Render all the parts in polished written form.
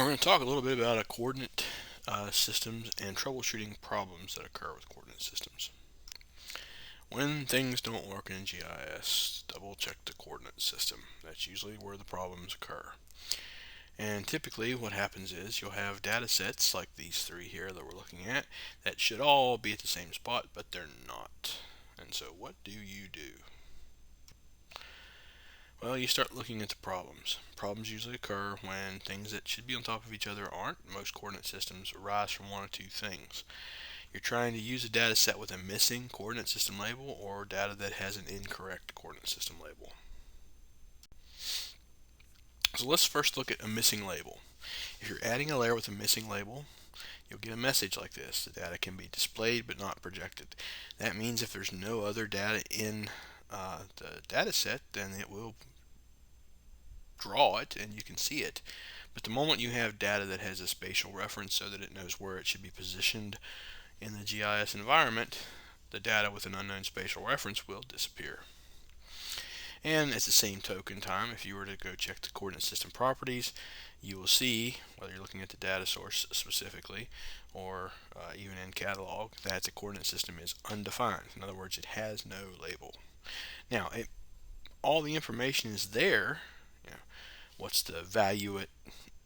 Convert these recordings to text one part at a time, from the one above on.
We're going to talk a little bit about coordinate systems and troubleshooting problems that occur with coordinate systems. When things don't work in GIS, double check the coordinate system. That's usually where the problems occur. And typically what happens is you'll have data sets like these three here that we're looking at that should all be at the same spot, but they're not. And so what do you do? Well, you start looking at the problems. Problems usually occur when things that should be on top of each other aren't. Most coordinate systems arise from one of two things. You're trying to use a data set with a missing coordinate system label or data that has an incorrect coordinate system label. So let's first look at a missing label. If you're adding a layer with a missing label, you'll get a message like this. The data can be displayed but not projected. That means if there's no other data in the data set, then it will draw it and you can see it. But the moment you have data that has a spatial reference so that it knows where it should be positioned in the GIS environment, the data with an unknown spatial reference will disappear. And at the same token time, if you were to go check the coordinate system properties, you will see, whether you're looking at the data source specifically or even in catalog, that the coordinate system is undefined. In other words, it has no label. Now, all the information is there. What's the value at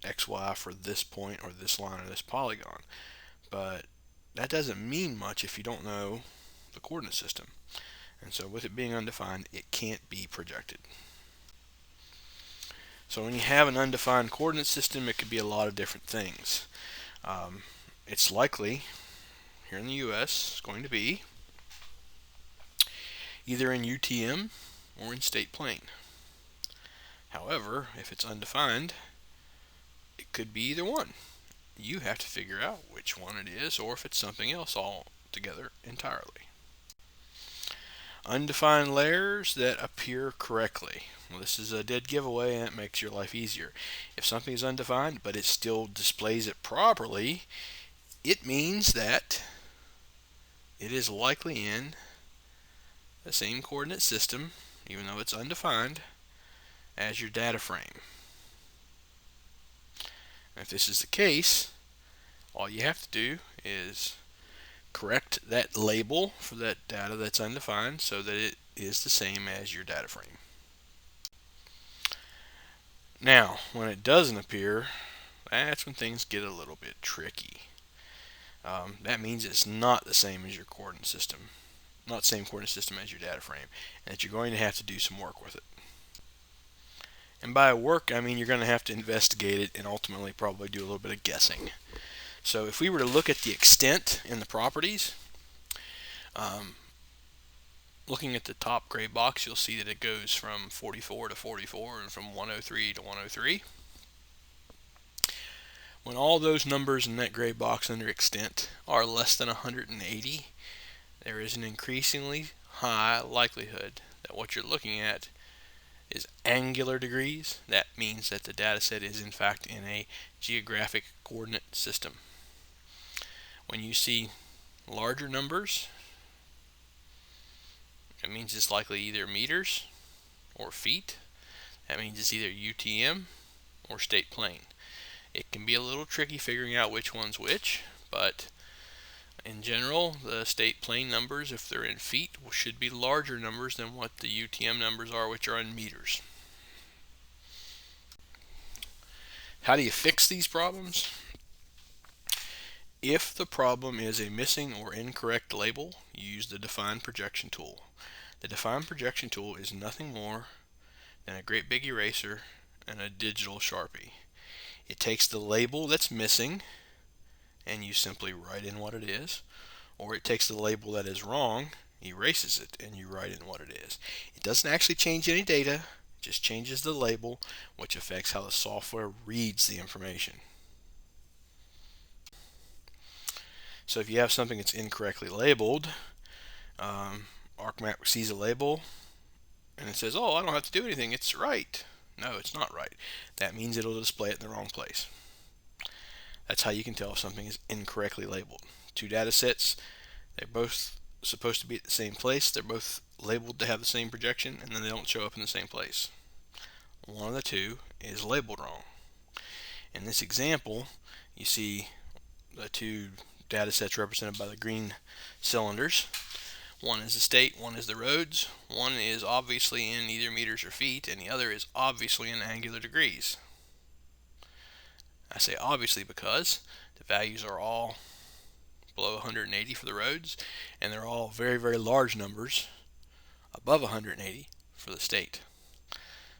XY for this point or this line or this polygon? But that doesn't mean much if you don't know the coordinate system. And so with it being undefined, it can't be projected. So when you have an undefined coordinate system, it could be a lot of different things. It's likely, here in the US, it's going to be either in UTM or in state plane. However, if it's undefined, it could be either one. You have to figure out which one it is or if it's something else altogether entirely. Undefined layers that appear correctly. Well, this is a dead giveaway and it makes your life easier. If something is undefined but it still displays it properly, it means that it is likely in the same coordinate system, even though it's undefined, as your data frame. If this is the case, all you have to do is correct that label for that data that's undefined so that it is the same as your data frame. Now, when it doesn't appear, that's when things get a little bit tricky. That means it's not the same as your coordinate system, not the same coordinate system as your data frame, and that you're going to have to do some work with it. And by work, I mean you're going to have to investigate it and ultimately probably do a little bit of guessing. So if we were to look at the extent in the properties, looking at the top gray box, you'll see that it goes from 44 to 44 and from 103 to 103. When all those numbers in that gray box under extent are less than 180, there is an increasingly high likelihood that what you're looking at is angular degrees. That means that the data set is in fact in a geographic coordinate system. When you see larger numbers, it means it's likely either meters or feet. That means it's either UTM or state plane. It can be a little tricky figuring out which one's which, but in general, the state plane numbers, if they're in feet, should be larger numbers than what the UTM numbers are, which are in meters. How do you fix these problems? If the problem is a missing or incorrect label, you use the Define Projection tool. The Define Projection tool is nothing more than a great big eraser and a digital Sharpie. It takes the label that's missing and you simply write in what it is, or it takes the label that is wrong, erases it, and you write in what it is. It doesn't actually change any data, it just changes the label, which affects how the software reads the information. So if you have something that's incorrectly labeled, ArcMap sees a label and it says, oh, I don't have to do anything, it's right. No, it's not right. That means it'll display it in the wrong place. That's how you can tell if something is incorrectly labeled. Two data sets, they're both supposed to be at the same place, they're both labeled to have the same projection, and then they don't show up in the same place. One of the two is labeled wrong. In this example, you see the two data sets represented by the green cylinders. One is the state, one is the roads. One is obviously in either meters or feet, and the other is obviously in angular degrees. I say obviously because the values are all below 180 for the roads, and they're all very, very large numbers above 180 for the state.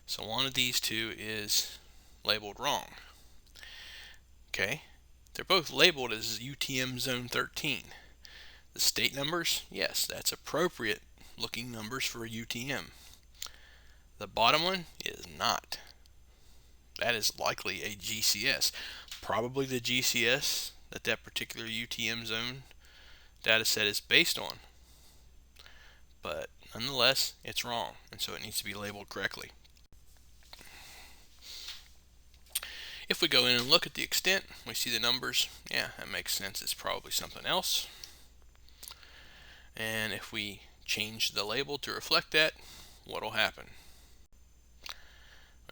So one of these two is labeled wrong. Okay, they're both labeled as UTM zone 13. The state numbers, yes, that's appropriate looking numbers for a UTM. The bottom one is not. That is likely a GCS. Probably the GCS that particular UTM zone data set is based on. But nonetheless, it's wrong, and so it needs to be labeled correctly. If we go in and look at the extent, we see the numbers. Yeah, that makes sense. It's probably something else. And if we change the label to reflect that, what will happen?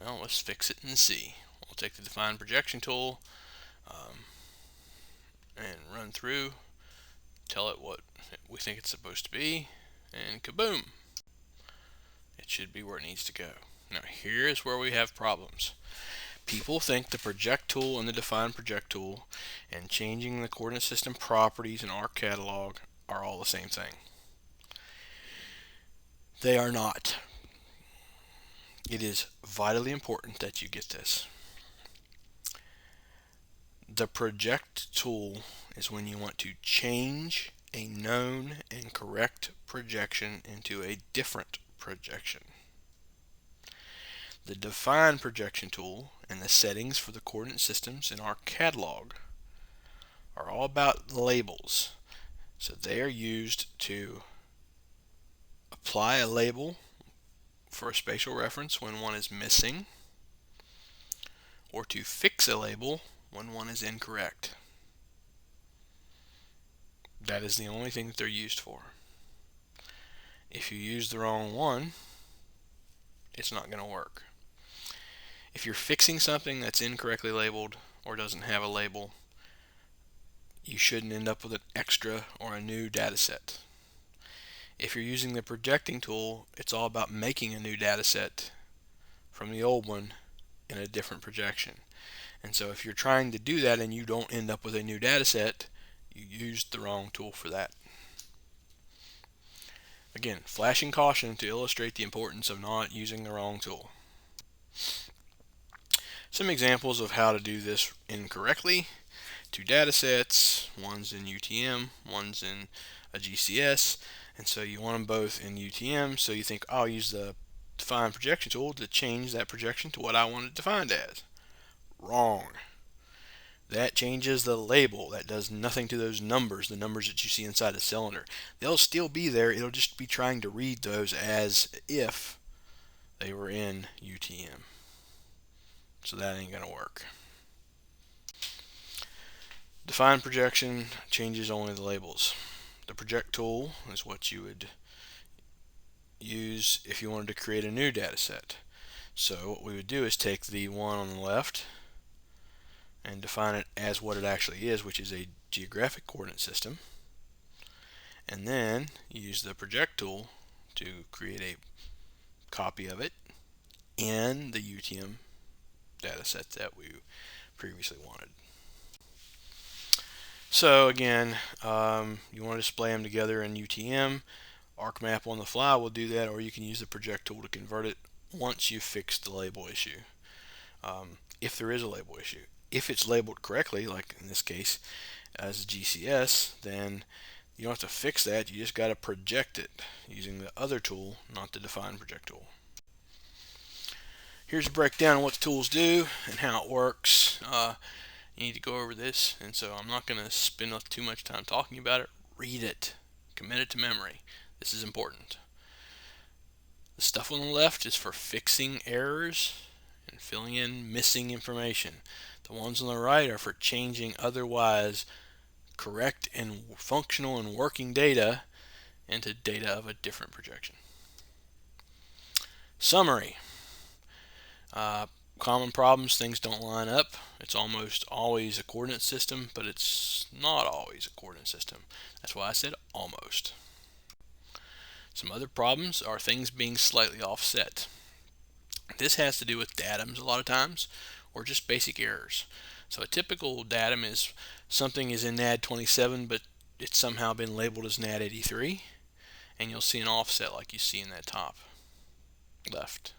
Well, let's fix it and see. We'll take the define projection tool and run through, tell it what we think it's supposed to be, and kaboom! It should be where it needs to go. Now here's where we have problems. People think the project tool and the define project tool and changing the coordinate system properties in ARC catalog are all the same thing. They are not. It is vitally important that you get this. The project tool is when you want to change a known and correct projection into a different projection. The define projection tool and the settings for the coordinate systems in our catalog are all about labels. So they are used to apply a label for a spatial reference when one is missing, or to fix a label when one is incorrect. That is the only thing that they're used for. If you use the wrong one, it's not going to work. If you're fixing something that's incorrectly labeled or doesn't have a label, you shouldn't end up with an extra or a new data set. If you're using the projecting tool, it's all about making a new data set from the old one in a different projection. And so if you're trying to do that and you don't end up with a new data set, you used the wrong tool for that. Again, flashing caution to illustrate the importance of not using the wrong tool. Some examples of how to do this incorrectly. Two data sets, one's in UTM, one's in a GCS, and so you want them both in UTM, so you think, I'll use the define projection tool to change that projection to what I want it defined as. Wrong. That changes the label. That does nothing to those numbers, the numbers that you see inside the cylinder. They'll still be there. It'll just be trying to read those as if they were in UTM. So that ain't going to work. Define projection changes only the labels. The project tool is what you would use if you wanted to create a new data set. So what we would do is take the one on the left and define it as what it actually is, which is a geographic coordinate system, and then use the project tool to create a copy of it in the UTM data set that we previously wanted. So again, you want to display them together in UTM. ArcMap on the fly will do that, or you can use the project tool to convert it once you've fixed the label issue, if there is a label issue. If it's labeled correctly, like in this case as a GCS, then you don't have to fix that. You just got to project it using the other tool, not the define project tool. Here's a breakdown of what the tools do and how it works. You need to go over this, and so I'm not going to spend too much time talking about it. Read it. Commit it to memory. This is important. The stuff on the left is for fixing errors and filling in missing information. The ones on the right are for changing otherwise correct and functional and working data into data of a different projection. Summary. Common problems, things don't line up. It's almost always a coordinate system, but it's not always a coordinate system. That's why I said almost. Some other problems are things being slightly offset. This has to do with datums a lot of times, or just basic errors. So a typical datum is something is in NAD 27, but it's somehow been labeled as NAD 83, and you'll see an offset like you see in that top left.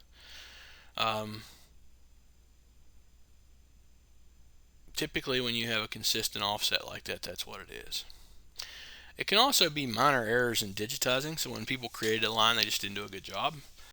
Typically when you have a consistent offset like that, that's what it is. It can also be minor errors in digitizing, so when people created a line they just didn't do a good job.